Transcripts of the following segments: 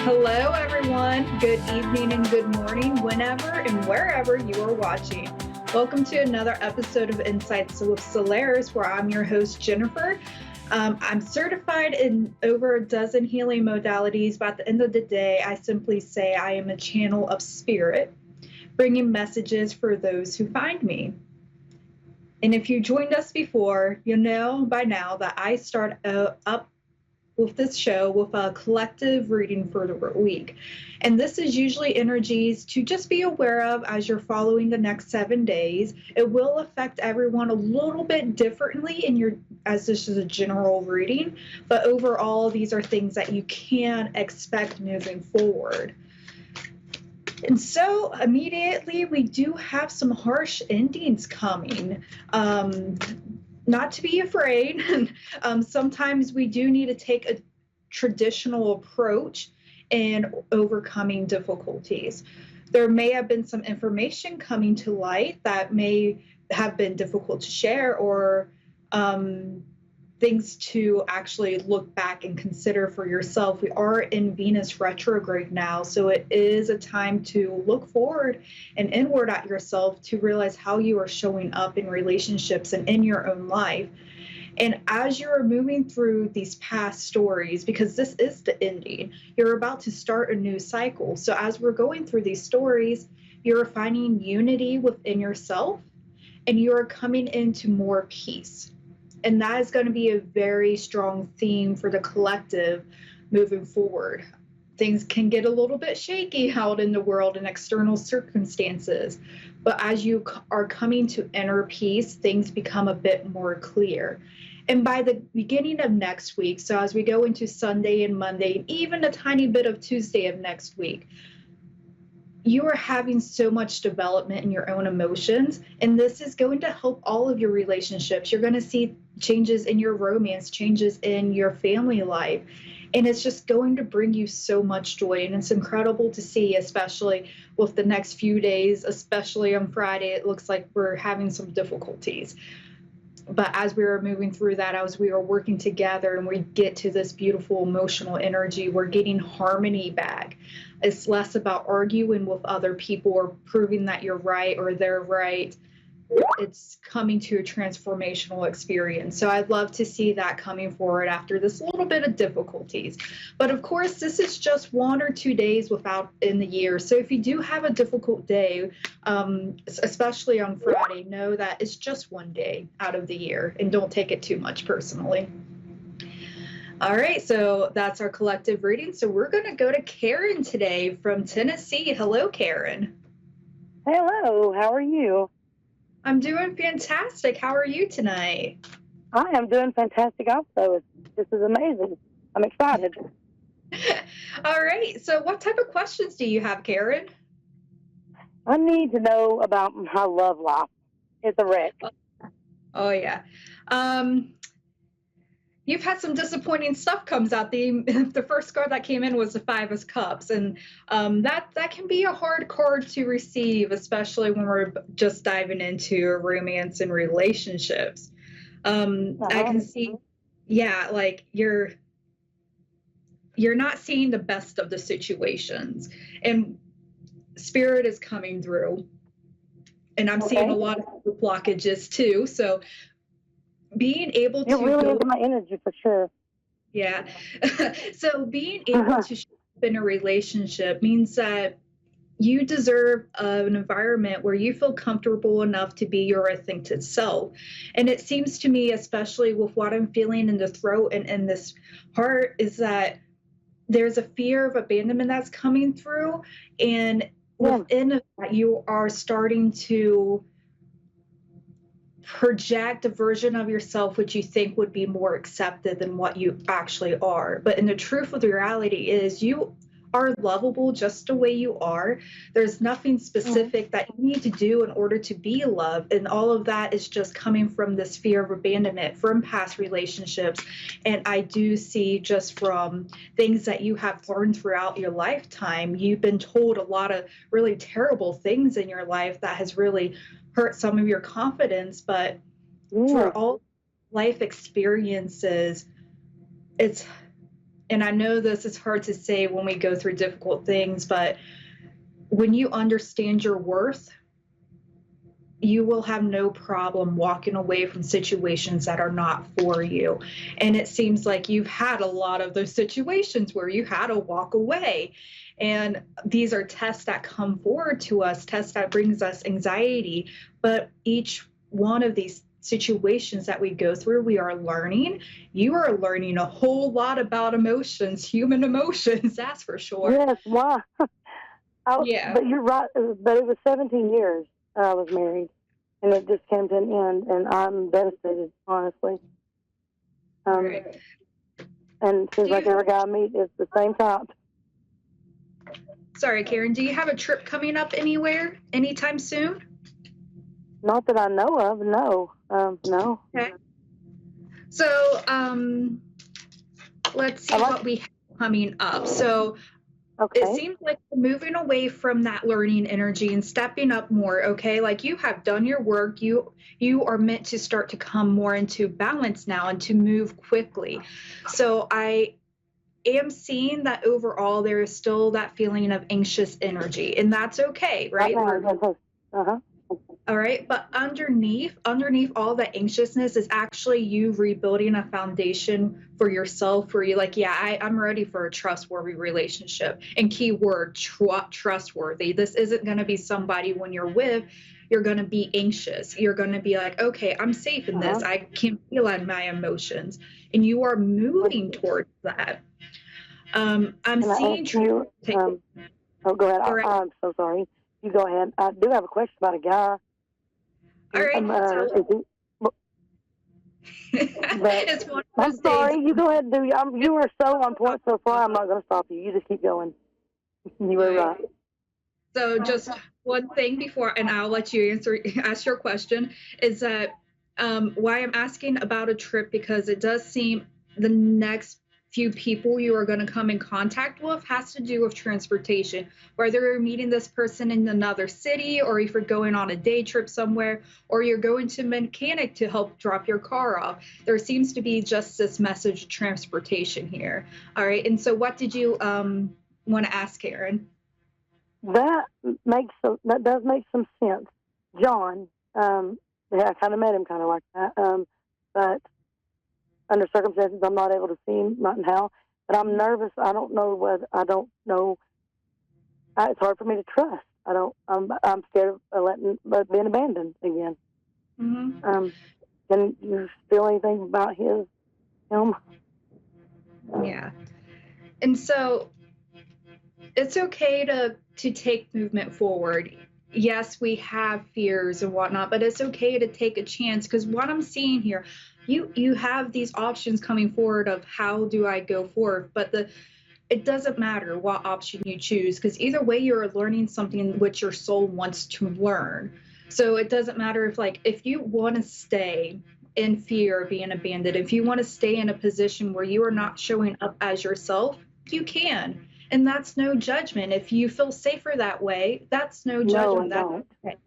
Hello, everyone. Good evening and good morning, whenever and wherever you are watching. Welcome to another episode of Insights with Soularis, where I'm your host, Jennifer. I'm certified in over a dozen healing modalities, but at the end of the day, I simply say I am a channel of spirit, bringing messages for those who find me. And if you joined us before, you know by now that I start up with this show with a collective reading for the week. And this is usually energies to just be aware of as you're following the next 7 days. It will affect everyone a little bit differently as this is a general reading, but overall, these are things that you can expect moving forward. And so immediately we do have some harsh endings coming. Not to be afraid. Sometimes we do need to take a traditional approach in overcoming difficulties. There may have been some information coming to light that may have been difficult to share, or things to actually look back and consider for yourself. We are in Venus retrograde now, so it is a time to look forward and inward at yourself to realize how you are showing up in relationships and in your own life. And as you're moving through these past stories, because this is the ending, you're about to start a new cycle. So as we're going through these stories, you're finding unity within yourself and you're coming into more peace. And that is going to be a very strong theme for the collective moving forward. Things can get a little bit shaky out in the world and external circumstances. But as you are coming to inner peace, things become a bit more clear. And by the beginning of next week, so as we go into Sunday and Monday, and even a tiny bit of Tuesday of next week, you are having so much development in your own emotions, and this is going to help all of your relationships. You're going to see changes in your romance, changes in your family life, and it's just going to bring you so much joy. And it's incredible to see, especially with the next few days, especially on Friday. It looks like we're having some difficulties. But as we were moving through that, as we were working together and we get to this beautiful emotional energy, we're getting harmony back. It's less about arguing with other people or proving that you're right or they're right. It's coming to a transformational experience. So I'd love to see that coming forward after this little bit of difficulties. But of course, this is just 1 or 2 days in the year. So if you do have a difficult day, especially on Friday, know that it's just 1 day out of the year and don't take it too much personally. All right, so that's our collective reading. So we're going to go to Karen today from Tennessee. Hello, Karen. Hello, how are you? I'm doing fantastic. How are you tonight? I am doing fantastic also. This is amazing. I'm excited. All right, so what type of questions do you have, Karen? I need to know about my love life. It's a wreck. Oh, yeah. You've had some disappointing stuff comes out. The first card that came in was the Five of Cups, and that can be a hard card to receive, especially when we're just diving into romance and relationships. I can see, yeah, like you're not seeing the best of the situations, and Spirit is coming through, and I'm seeing a lot of blockages too. So being able to it really is my energy for sure. Yeah. So being able to show up in a relationship means that you deserve an environment where you feel comfortable enough to be your authentic self. And it seems to me, especially with what I'm feeling in the throat and in this heart, is that there's a fear of abandonment that's coming through. And within that, you are starting to project a version of yourself which you think would be more accepted than what you actually are. But in the truth of the reality is you are lovable just the way you are. There's nothing specific that you need to do in order to be loved. And all of that is just coming from this fear of abandonment from past relationships. And I do see just from things that you have learned throughout your lifetime, you've been told a lot of really terrible things in your life that has really hurt some of your confidence. But for all life experiences, it's and I know this is hard to say when we go through difficult things, but when you understand your worth, you will have no problem walking away from situations that are not for you. And it seems like you've had a lot of those situations where you had to walk away. And these are tests that come forward to us, tests that brings us anxiety. But each one of these situations that we go through, we are learning. You are learning a whole lot about emotions, human emotions, that's for sure. Yes, why? Yeah. But you're right. But it was 17 years I was married, and it just came to an end, and I'm devastated, honestly. Um, Right. and it seems Do like you, every guy I meet is the same type. sorry, Karen, do you have a trip coming up anywhere anytime soon? Not that I know of. No, no. Okay. So let's I see like. what we have coming up. So it Okay. seems like we're moving away from that learning energy and stepping up more. Okay, like you have done your work. You are meant to start to come more into balance now and to move quickly. So I am seeing that overall there is still that feeling of anxious energy, and that's okay, Right right? now, We're yes. Uh huh. all right, but underneath all the anxiousness is actually you rebuilding a foundation for yourself where you're like, yeah, I'm ready for a trustworthy relationship. And keyword trustworthy. This isn't going to be somebody when you're with, you're going to be anxious. You're going to be like, okay, I'm safe in Uh this. huh. I can feel on my emotions. And you are moving towards that. I'm Can I ask seeing you? take Oh, go ahead. all right. I'm so sorry. You go ahead. I do have a question about a guy. All right. So Is he? But it's one of I'm those days. sorry. You go ahead and do. You were so on point so far. I'm not going to stop you. You just keep going. You were Right. right. So just one thing before, and I'll let you ask your question, is that why I'm asking about a trip because it does seem the next few people you are going to come in contact with has to do with transportation, whether you're meeting this person in another city or if you're going on a day trip somewhere or you're going to a mechanic to help drop your car off. There seems to be just this message of transportation here. All right. And so what did you want to ask, Karen? That that does make some sense. John, yeah, I kind of met him kind of like that. But under circumstances, I'm not able to see him, not in how. But I'm nervous. I don't know whether I don't know. It's hard for me to trust. I don't. I'm scared of being abandoned again. Mm-hmm. Can you feel anything about him? Yeah. And so it's okay to take movement forward. Yes, we have fears and whatnot, but it's okay to take a chance because what I'm seeing here, you have these options coming forward of how do I go forward, but the it doesn't matter what option you choose because either way you're learning something which your soul wants to learn. So it doesn't matter if you want to stay in fear of being abandoned, if you want to stay in a position where you are not showing up as yourself, you can. And that's no judgment. If you feel safer that way, that's no No, I judgment. That's don't. okay.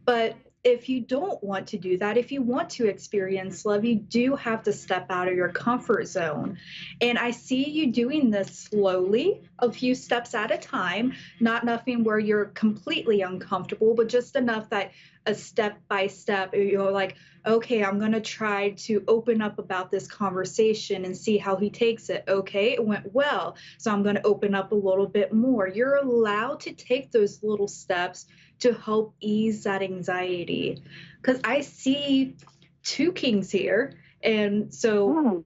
But if you don't want to do that, if you want to experience love, you do have to step out of your comfort zone. And I see you doing this slowly, a few steps at a time, not nothing where you're completely uncomfortable, but just enough that a step by step, you're like, okay, I'm going to try to open up about this conversation and see how he takes it. Okay, it went well. So I'm going to open up a little bit more. You're allowed to take those little steps to help ease that anxiety. Because I see two kings here. And so,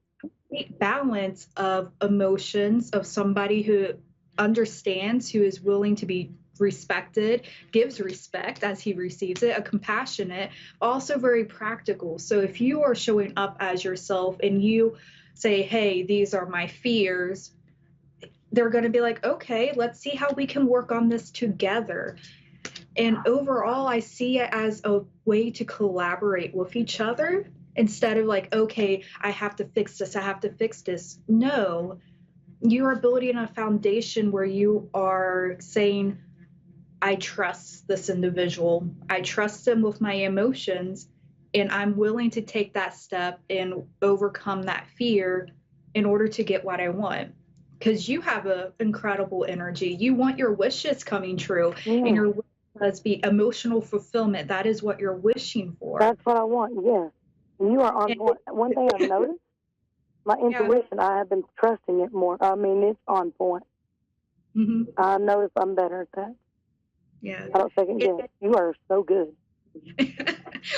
Hmm. balance of emotions of somebody who understands, who is willing to be respected, gives respect as he receives it, a compassionate, also very practical. So if you are showing up as yourself and you say, hey, these are my fears, they're going to be like, okay, let's see how we can work on this together. And overall, I see it as a way to collaborate with each other instead of like, okay, I have to fix this, I have to fix this. No, you are building a foundation where you are saying, I trust this individual, I trust them with my emotions, and I'm willing to take that step and overcome that fear in order to get what I want. because you have an incredible energy. You want your wishes coming true, and Yeah, your wish does be emotional fulfillment. That is what you're wishing for. that's what I want. Yes, and you are on And point. One thing I've noticed, my yeah, intuition, I have been trusting it more. I mean, it's on point. hmm I notice I'm better at that. yeah. I don't second guess. You are so good.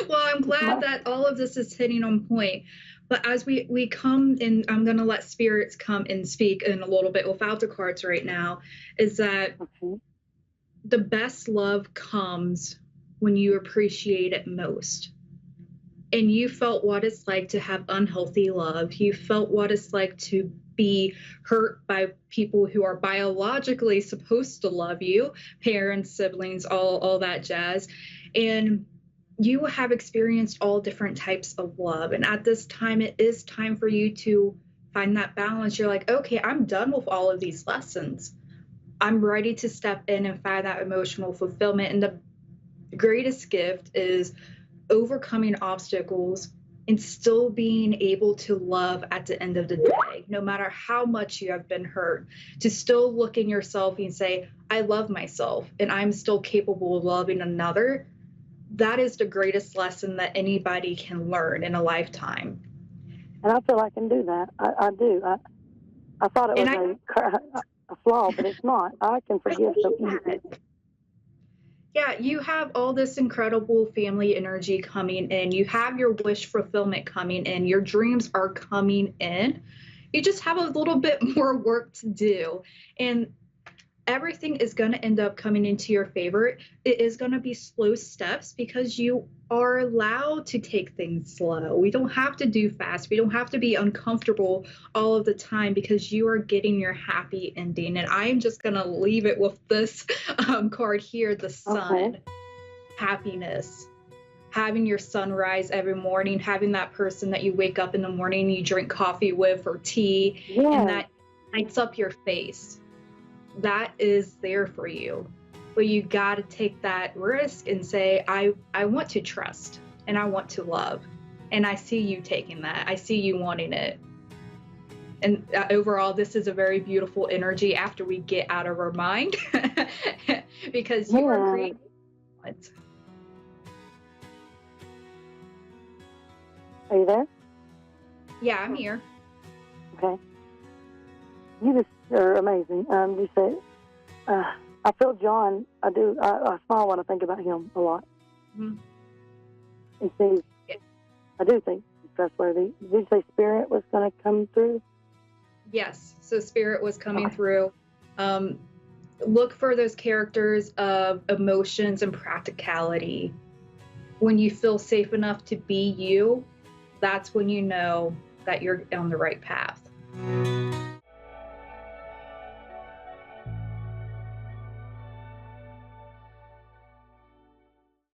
Well, I'm glad My, that all of this is hitting on point. But as we come in, I'm going to let spirits come and speak in a little bit without the cards right now, is that okay. the best love comes when you appreciate it most. And you felt what it's like to have unhealthy love. You felt what it's like to be hurt by people who are biologically supposed to love you, parents, siblings, all that jazz. And you have experienced all different types of love. And at this time, it is time for you to find that balance. You're like, okay, I'm done with all of these lessons. I'm ready to step in and find that emotional fulfillment. And the greatest gift is overcoming obstacles and still being able to love at the end of the day, no matter how much you have been hurt, to still look in yourself and say, I love myself and I'm still capable of loving another. That is the greatest lesson that anybody can learn in a lifetime. And I feel I can do that. I do. I thought it And was a flaw, but it's not. I can I forgive see so that. easily. Yeah, you have all this incredible family energy coming in. You have your wish fulfillment coming in. Your dreams are coming in. You just have a little bit more work to do. And everything is going to end up coming into your favor. It is going to be slow steps because you are allowed to take things slow. We don't have to do fast. We don't have to be uncomfortable all of the time because you are getting your happy ending. And I am just going to leave it with this card here, the Okay. sun, happiness. Having your sunrise every morning, having that person that you wake up in the morning, you drink coffee with or tea, and Yes. that lights up your face, that is there for you. But you got to take that risk and say, I want to trust and I want to love. And I see you taking that. I see you wanting it. And overall, this is a very beautiful energy after we get out of our mind because you are Yeah. creating it. Are you there? Yeah, I'm here. Okay. You just are amazing. You said, I feel John. I do. I smile when I think about him a lot. Mhm. He seems. Yeah. I do think he's trustworthy. Did you say Spirit was going to come through? Yes. So spirit was coming through. Look for those characters of emotions and practicality. When you feel safe enough to be you, that's when you know that you're on the right path.